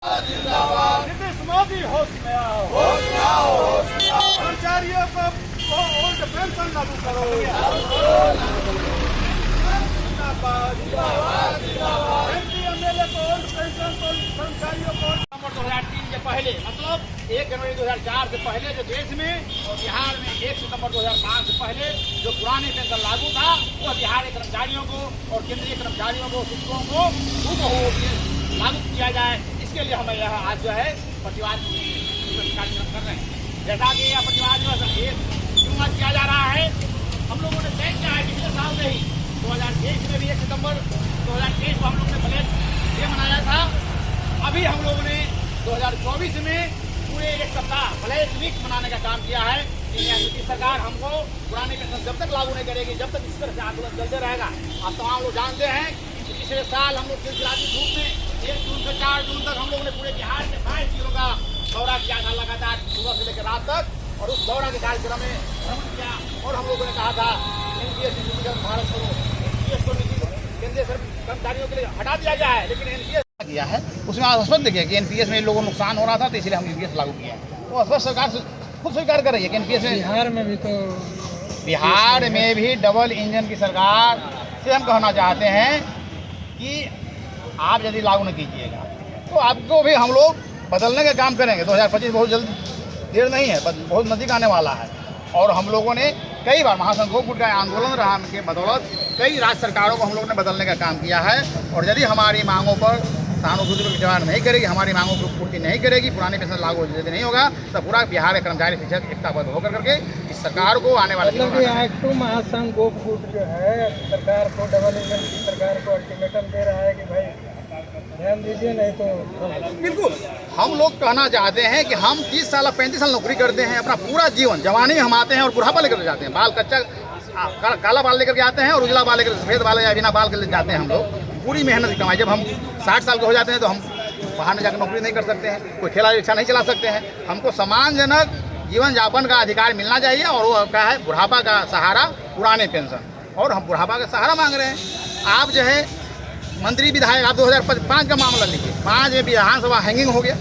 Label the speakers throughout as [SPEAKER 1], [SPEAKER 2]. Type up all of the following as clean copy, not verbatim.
[SPEAKER 1] जिंदाबाद। नीतीश मोदी होश में आओ, होश में आओ, होश में आओ। कर्मचारियों को ओल्ड पेंशन लागू करो। जिंदाबाद, जिंदाबाद, जिंदाबाद। एमपी एमएलए को ओल्ड पेंशन को कर्मचारियों को नवंबर 2003 के पहले मतलब 1 जनवरी 2004 से पहले जो देश में और बिहार में 1 सितंबर 2005 से पहले जो पुराने पेंशन लागू था वो बिहार के कर्मचारियों को और केंद्रीय कर्मचारियों को शिक्षकों को लागू किया जाए। इसके लिए हमें यहाँ आज जो है प्रतिवाद कार्यक्रम कर रहे हैं। जैसा कि यह प्रतिवाद जो क्यों आज किया जा रहा है, हम लोगों ने तय किया है पिछले साल में ही 2023 में भी 1 सितंबर 2023 को हम लोग ने प्लेट डे मनाया था। अभी हम लोगों ने 2024 में पूरे 1 सप्ताह प्लेट वीक मनाने का काम किया है। नीतीश सरकार हमको पुराने पेंशन जब तक लागू नहीं करेगी, जब तक इस तरह से आंदोलन चलते रहेगा। आप तमाम लोग जानते हैं कि पिछले साल हम लोग सिलसिलाती धूप में 1 जून से 4 जून तक हम लोगों ने पूरे बिहार में 22 जिलों का दौरा किया था लगातार सुबह से लेकर रात तक। और उस दौरा के कार्यक्रम में भ्रमण किया और हम लोगों ने कहा था एनपीएस भारत करो, एनपीएस को केंद्रीय कर्मचारियों के लिए हटा दिया गया है, लेकिन एनपीएस किया है उसमें स्पष्ट देखिए कि एनपीएस में लोगों को नुकसान हो रहा था, तो इसलिए हम यूपीएस लागू किया है। वो स्पष्ट सरकार खुद स्वीकार कर रही है कि एनपीएस में बिहार में भी डबल इंजन की सरकार से हम कहना चाहते हैं कि आप यदि लागू नहीं कीजिएगा तो आपको भी हम लोग बदलने का काम करेंगे। 2025 बहुत जल्द देर नहीं है, बहुत नज़दीक आने वाला है। और हम लोगों ने कई बार महासंघ गोकुट का आंदोलन रहा के बदौलत कई राज्य सरकारों को हम लोगों ने बदलने का काम किया है। और यदि हमारी मांगों पर सहानुभूति पर विचार नहीं करेगी, हमारी मांगों की पूर्ति नहीं करेगी, पुराने पेंशन लागू यदि नहीं होगा तो पूरा बिहार के कर्मचारी शिक्षक एकताबद्ध होकर करके इस सरकार को आने वाले
[SPEAKER 2] महासंघ गोकुट जो है सरकार को डबल इंजन की सरकार को अल्टीमेटम दे रहा है कि भाई ध्यान दीजिए, नहीं तो
[SPEAKER 1] बिल्कुल हम लोग कहना चाहते हैं कि हम 30 साल 35 साल नौकरी करते हैं, अपना पूरा जीवन जवानी हम आते हैं और बुढ़ापा लेकर जाते हैं। बाल कच्चा काला बाल लेकर के आते हैं और उजला बाल लेकर सफेद बाल या बिना बाल के ले जाते हैं। हम लोग पूरी मेहनत कमाई, जब हम 60 साल के हो जाते हैं तो हम बाहर में जाकर नौकरी नहीं कर सकते हैं, कोई ठेला रिक्शा नहीं चला सकते हैं। हमको सम्मानजनक जीवन यापन का अधिकार मिलना चाहिए और वो क्या है बुढ़ापा का सहारा पुराने पेंशन, और हम बुढ़ापा का सहारा मांग रहे हैं। आप जो है मंत्री विधायक आप 2005 का मामला लीजिए, 5 में विधानसभा हैंगिंग हो गया,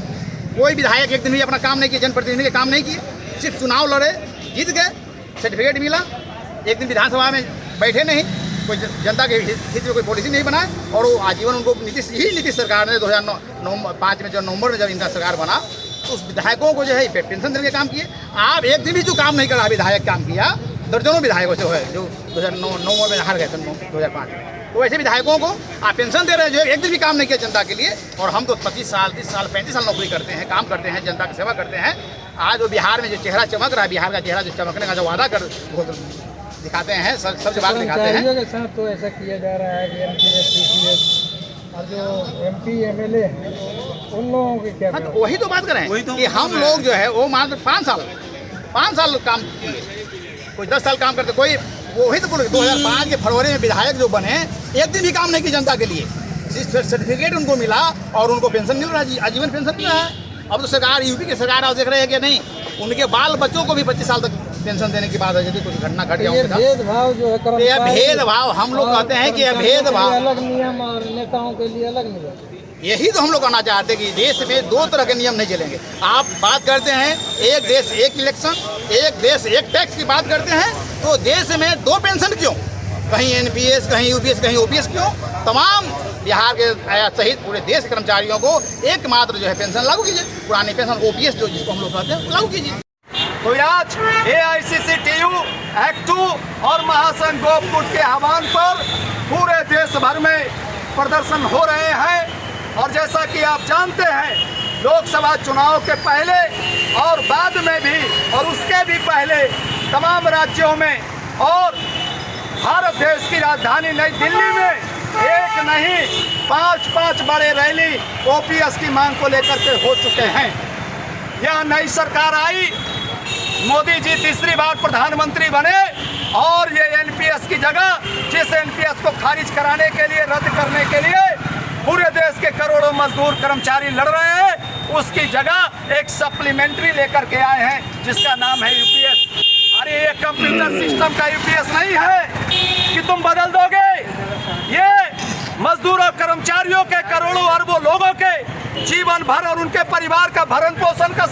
[SPEAKER 1] कोई विधायक एक दिन भी अपना काम नहीं किया, जनप्रतिनिधि के काम नहीं किए, सिर्फ चुनाव लड़े, जीत गए, सर्टिफिकेट मिला, एक दिन विधानसभा में बैठे नहीं, कोई जनता के हित में कोई पॉलिसी नहीं बनाए। और वो आजीवन उनको नीतीश सरकार ने 2005 में जब नवंबर में जब इनका सरकार बना तो उस विधायकों को जो है पेंशन देने के काम किए। आप एक दिन भी जो काम नहीं करा विधायक काम किया, दर्जनों विधायकों से है जो 2009 में हार गए थे 2005 में, तो ऐसे विधायकों को आप पेंशन दे रहे हैं जो एक दिन भी काम नहीं किया जनता के लिए। और हम तो 25 साल 30 साल 35 साल नौकरी करते हैं, काम करते हैं, जनता की सेवा करते हैं। आज वो बिहार में जो चेहरा चमक रहा है, बिहार का चेहरा जो चमकने का जो वादा कर दिखाते हैं, सबसे बात दिखाते हैं
[SPEAKER 2] के साथ तो ऐसा किया जा रहा है कि एनपीएस सीपीएस और जो एमपी एमएलए हैं उन लोगों की क्या?
[SPEAKER 1] हाँ, तो वही तो बात करें कि हम लोग जो है वो मात्र 5 साल काम किए, कोई 10 साल काम करते, कोई वही तो बोले 2005 के फरवरी में विधायक जो बने एक दिन भी काम नहीं किए जनता के लिए, सर्टिफिकेट उनको मिला और उनको पेंशन मिल रहा है, आजीवन पेंशन मिल रहा है। अब तो सरकार यूपी की सरकार आप देख रहे हैं कि नहीं, उनके बाल बच्चों को भी 25 साल तक पेंशन देने की बात है यदि कुछ घटना घट गया।
[SPEAKER 2] भेदभाव जो है
[SPEAKER 1] यह भेदभाव हम लोग कहते हैं कि यह भेदभाव
[SPEAKER 2] अलग नियम और नेताओं के लिए अलग नियम,
[SPEAKER 1] यही तो हम लोग कहना चाहते हैं कि देश में 2 तरह के नियम नहीं चलेंगे। आप बात करते हैं एक देश एक इलेक्शन, एक देश एक टैक्स की बात करते हैं, तो देश में 2 पेंशन क्यों? कहीं एनपीएस, कहीं यूपीएस, कहीं ओपीएस क्यों? तमाम बिहार के सहित पूरे देश के कर्मचारियों को एकमात्र जो है पेंशन लागू कीजिए, पुरानी पेंशन ओपीएस जो जिसको हम लोग कहते हैं लागू कीजिए।
[SPEAKER 3] तो आज AICCTU, एक्टू और महासंघ गोकुट के आह्वान पर पूरे देश भर में प्रदर्शन हो रहे हैं। और जैसा कि आप जानते हैं लोकसभा चुनाव के पहले और बाद में भी और उसके भी पहले तमाम राज्यों में और भारत देश की राजधानी नई दिल्ली में एक नहीं 5 बड़े रैली ओपीएस की मांग को लेकर के हो चुके हैं। यह नई सरकार आई, मोदी जी तीसरी बार प्रधानमंत्री बने और ये एनपीएस की जगह जिस एनपीएस को खारिज कराने के लिए, रद्द करने के लिए पूरे देश के करोड़ों मजदूर कर्मचारी लड़ रहे हैं, उसकी जगह एक सप्लीमेंट्री लेकर के आए हैं जिसका नाम है यूपीएस। अरे ये कंप्यूटर सिस्टम का यूपीएस नहीं है कि तुम बदल दोगे, ये मजदूरों कर्मचारियों के करोड़ों अरबों लोगों के जीवन भर और उनके परिवार का भरण पोषण का